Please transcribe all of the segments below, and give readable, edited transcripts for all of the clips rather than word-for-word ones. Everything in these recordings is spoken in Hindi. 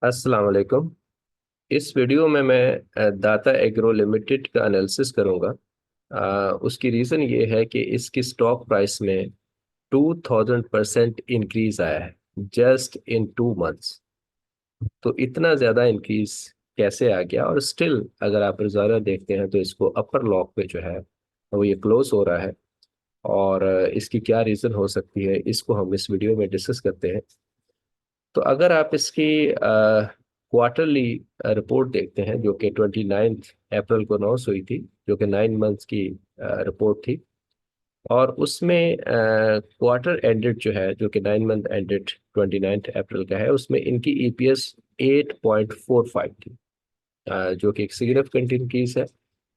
अस्सलाम वालेकुम। इस वीडियो में मैं दाता एग्रो लिमिटेड का एनालिसिस करूंगा। उसकी रीज़न ये है कि इसकी स्टॉक प्राइस में 2000% इंक्रीज आया है जस्ट इन 2 मंथ्स। तो इतना ज़्यादा इंक्रीज कैसे आ गया? और स्टिल अगर आप रोज़ाना देखते हैं तो इसको अपर लॉक पे जो है वो ये क्लोज हो रहा है। और इसकी क्या रीज़न हो सकती है, इसको हम इस वीडियो में डिस्कस करते हैं। तो अगर आप इसकी क्वार्टरली रिपोर्ट देखते हैं जो कि 29 अप्रैल को अनाउंस हुई थी, जो कि 9 मंथ्स की रिपोर्ट थी। और उसमें क्वार्टर एंडेड जो है, जो कि 9 मंथ एंडेड 29 अप्रैल का है, उसमें इनकी ईपीएस 8.45 थी, जो कि एक सिग्निफिकेंट इंक्रीज है।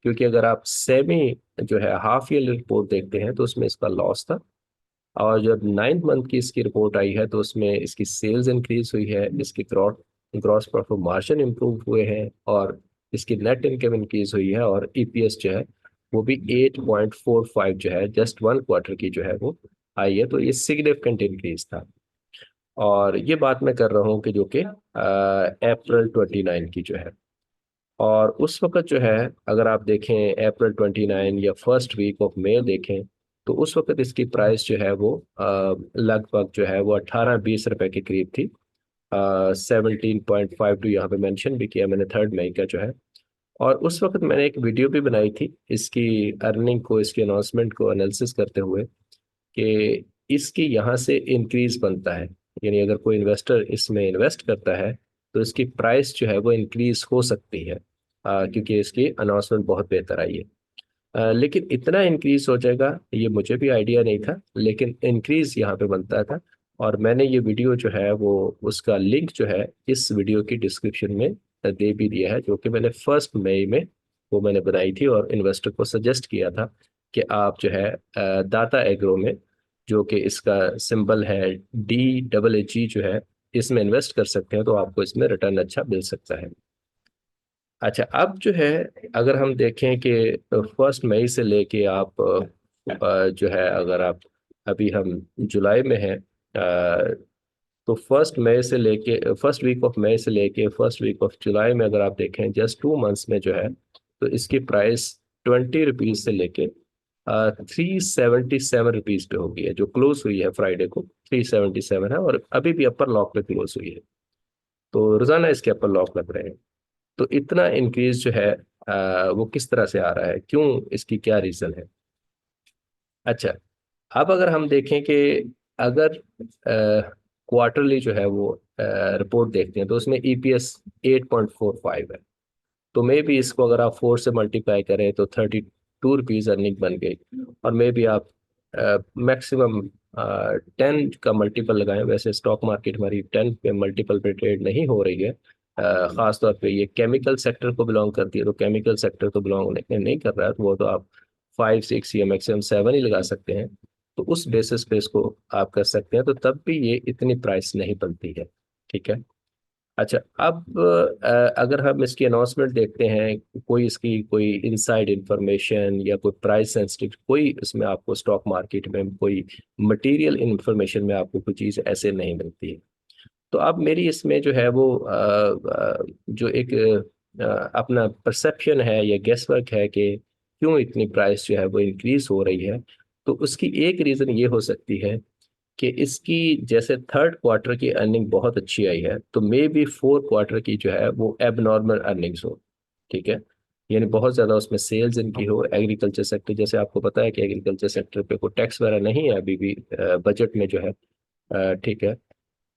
क्योंकि अगर आप सेमी जो है हाफ ईयरली रिपोर्ट देखते हैं तो उसमें इसका लॉस था। और जब 9 मंथ की इसकी रिपोर्ट आई है तो उसमें इसकी सेल्स इंक्रीज हुई है, इसकी gross gross profit margin improve हुए हैं, और इसकी नेट इनकम इंक्रीज हुई है, और ईपीएस जो है वो भी 8.45 जो है जस्ट 1 क्वार्टर की जो है वो आई है। तो ये सिग्निफिकेंट इंक्रीज था। और ये बात मैं कर रहा हूँ कि जो कि अप्रैल 29 की जो है। और उस वक्त जो है, अगर आप देखें अप्रैल 29 या फर्स्ट वीक ऑफ मई देखें, तो उस वक्त इसकी प्राइस जो है वो लगभग जो है वो 18-20 रुपए के करीब थी। 17.52 यहाँ पे मेंशन भी किया मैंने 3 मई का जो है। और उस वक्त मैंने एक वीडियो भी बनाई थी इसकी अर्निंग को, इसकी अनाउंसमेंट को एनालिसिस करते हुए, कि इसकी यहाँ से इंक्रीज बनता है। यानी अगर कोई इन्वेस्टर इसमें इन्वेस्ट करता है तो इसकी प्राइस जो है वो इंक्रीज हो सकती है, क्योंकि इसकी अनाउंसमेंट बहुत बेहतर आई है। लेकिन इतना इंक्रीज हो जाएगा ये मुझे भी आइडिया नहीं था, लेकिन इंक्रीज यहाँ पे बनता था। और मैंने ये वीडियो जो है वो, उसका लिंक जो है इस वीडियो की डिस्क्रिप्शन में दे भी दिया है, जो कि मैंने 1 मई में वो मैंने बनाई थी और इन्वेस्टर को सजेस्ट किया था कि आप जो है दाता एग्रो में, जो कि इसका सिंबल है DEEG जो है, इसमें इन्वेस्ट कर सकते हैं, तो आपको इसमें रिटर्न अच्छा मिल सकता है। अच्छा, अब जो है अगर हम देखें कि 1 मई से लेके आप जो है, अगर आप अभी हम जुलाई में हैं, तो 1 मई से लेके फर्स्ट वीक ऑफ मई से लेके फर्स्ट वीक ऑफ जुलाई में अगर आप देखें जस्ट 2 मंथ्स में जो है, तो इसकी प्राइस 20 रुपीज से लेके 377 रुपीज पे हो गई है, जो क्लोज हुई है फ्राइडे को। 377 है, और अभी भी अपर लॉक पे क्लोज हुई है। तो रोजाना इसके अपर लॉक लग रहे हैं। तो इतना इंक्रीज जो है वो किस तरह से आ रहा है, क्यों, इसकी क्या रीजन है? अच्छा, अब अगर हम देखें कि अगर क्वार्टरली जो है वो रिपोर्ट देखते हैं तो उसमें ईपीएस 8.45 है। तो मे बी इसको अगर आप 4 से मल्टीप्लाई करें तो 32 रुपीज अर्निंग बन गई। और मे बी आप मैक्सिमम 10 का मल्टीपल लगाएं। वैसे स्टॉक मार्केट हमारी 10 पे मल्टीपल पे ट्रेड नहीं हो रही है। खास तौर पे ये केमिकल सेक्टर को बिलोंग करती है, तो केमिकल सेक्टर को बिलोंग नहीं कर रहा है, तो वो तो आप 5 6 या मैक्सिमम 7 ही लगा सकते हैं। तो उस बेसिस पे इसको आप कर सकते हैं, तो तब भी ये इतनी प्राइस नहीं बनती है। ठीक है। अच्छा, अब अगर हम इसकी अनाउंसमेंट देखते हैं, कोई इसकी कोई इनसाइड इंफॉर्मेशन या कोई प्राइस सेंसिटिव, कोई इसमें आपको स्टॉक मार्केट में कोई मटेरियल इंफॉर्मेशन में आपको कोई चीज़ ऐसे नहीं मिलती है। तो अब मेरी इसमें जो है वो जो एक अपना परसेप्शन है या गेस वर्क है कि क्यों इतनी प्राइस जो है वो इंक्रीज हो रही है। तो उसकी एक रीज़न ये हो सकती है कि इसकी जैसे थर्ड क्वार्टर की अर्निंग बहुत अच्छी आई है, तो मे बी फोर्थ क्वार्टर की जो है वो एबनॉर्मल अर्निंग्स हो। ठीक है। यानी बहुत ज़्यादा उसमें सेल्स इनकी हो। एग्रीकल्चर सेक्टर, जैसे आपको पता है कि एग्रीकल्चर सेक्टर पे कोई टैक्स वगैरह नहीं है अभी भी बजट में जो है। ठीक है।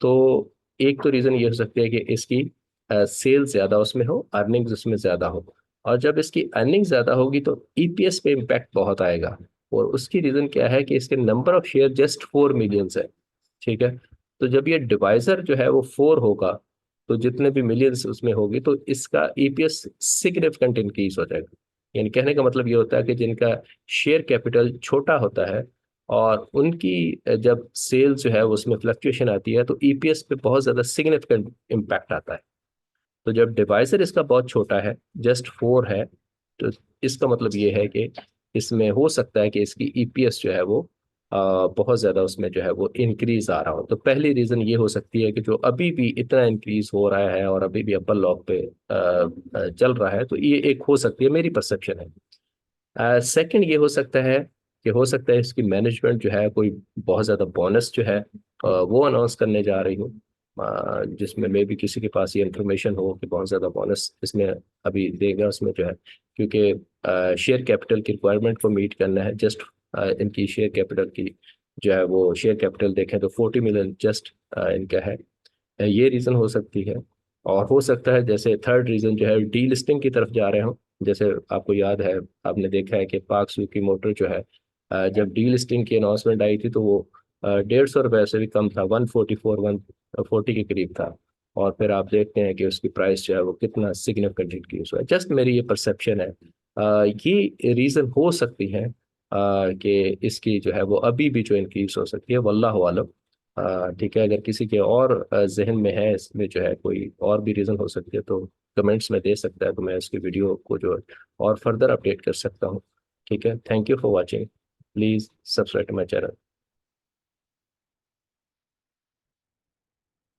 तो एक तो रीज़न ये हो सकती है कि इसकी सेल्स ज़्यादा उसमें हो, अर्निंग्स उसमें ज़्यादा हो। और जब इसकी अर्निंग ज़्यादा होगी तो ईपीएस पे इम्पैक्ट बहुत आएगा। और उसकी रीज़न क्या है कि इसके number of share just 4 millions है। ठीक है। तो जब ये डिवाइजर जो है वो 4 होगा, तो जितने भी मिलियंस उसमें होगी, तो इसका ईपीएस सिग्निफिकेंट इंक्रीज हो जाएगा। यानी कहने का मतलब ये होता है कि जिनका शेयर कैपिटल छोटा होता है और उनकी जब सेल्स जो है उसमें फ्लक्चुएशन आती है, तो ईपीएस पे बहुत ज़्यादा सिग्निफिकेंट इम्पैक्ट आता है। तो जब डिवाइजर इसका बहुत छोटा है, जस्ट 4 है, तो इसका मतलब ये है कि इसमें हो सकता है कि इसकी ईपीएस जो है वो बहुत ज़्यादा उसमें जो है वो इंक्रीज आ रहा हो। तो पहली रीज़न ये हो सकती है कि जो अभी भी इतना इंक्रीज हो रहा है और अभी भी अपर लॉक पे चल रहा है, तो ये एक हो सकती है, मेरी परसेप्शन है। सेकंड ये हो सकता है कि हो सकता है इसकी मैनेजमेंट जो है कोई बहुत ज़्यादा बोनस जो है वो अनाउंस करने जा रही हो, जिसमें मे भी किसी के पास ये इंफॉर्मेशन हो कि बहुत ज़्यादा बोनस इसमें अभी देगा उसमें जो है, क्योंकि शेयर कैपिटल की रिक्वायरमेंट को मीट करना है। जस्ट इनकी शेयर कैपिटल की जो है वो शेयर कैपिटल देखें तो 40 मिलियन जस्ट इनका है। ये रीज़न हो सकती है। और हो सकता है जैसे थर्ड रीज़न जो है डी लिस्टिंग की तरफ जा रहे हो। जैसे आपको याद है, आपने देखा है कि पाक सुजुकी मोटर जो है जब डी लिस्टिंग की अनाउंसमेंट आई थी तो वो 150 रुपये से भी कम था, 144 140 के करीब था। और फिर आप देखते हैं कि उसकी प्राइस जो है वो कितना सिग्निफिकेंट इंक्रीज हुआ है। जस्ट मेरी ये परसेप्शन है। ये रीज़न हो सकती है कि इसकी जो है वो अभी भी जो इंक्रीज हो सकती है, वल्लाहु आलम। ठीक है, अगर किसी के और जहन में है इसमें जो है कोई और भी रीज़न हो सकती है तो कमेंट्स में दे सकता है, तो मैं इसकी वीडियो को जो है और फर्दर अपडेट कर सकता हूँ। ठीक है, thank you for watching, please subscribe to my channel.